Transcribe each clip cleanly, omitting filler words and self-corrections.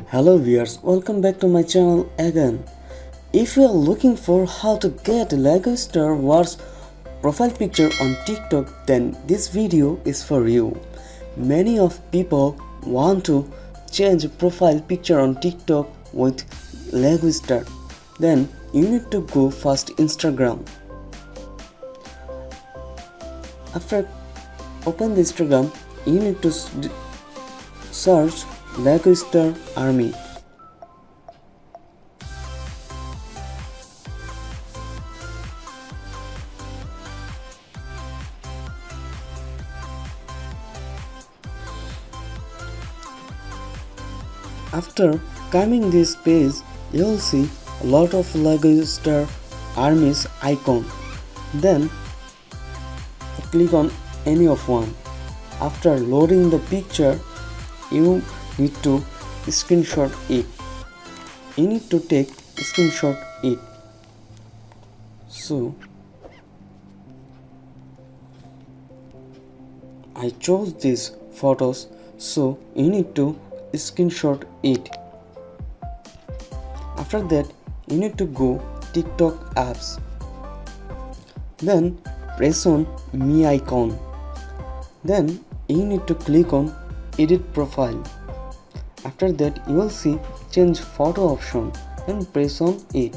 Hello viewers, welcome back to my channel again. If you are looking for how to get Lego Star Wars profile picture on TikTok, then this video is for you. Many of people want to change profile picture on TikTok with Lego Star. Then you need to go first Instagram. After open the Instagram, you need to search Lego Star Army. After coming this page, you will see a lot of Lego Star Armies icon. Then click on any of one. After loading the picture, you need to screenshot it. You need to take screenshot it. So I chose these photos, so you need to screenshot it. After that, you need to go TikTok apps. Then press on me icon. Then you need to click on edit profile. After that, you will see change photo option and press on it.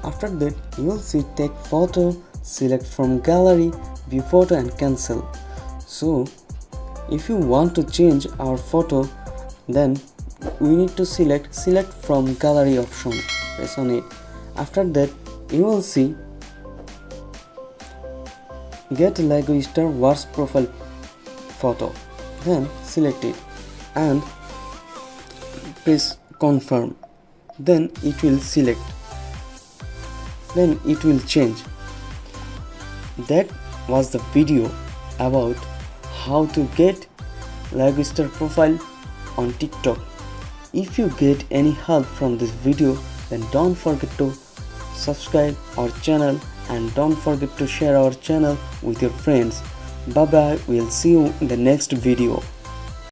After that, you will see take photo, select from gallery, view photo and cancel. So if you want to change our photo, then we need to select from gallery option, press on it. After that, you will see get Lego Star Wars profile photo, then select it and press confirm. Then it will select, then it will change. That was the video about how to get Lego Star profile on TikTok. If you get any help from this video, then don't forget to subscribe our channel and don't forget to share our channel with your friends. Bye bye, we'll see you in the next video.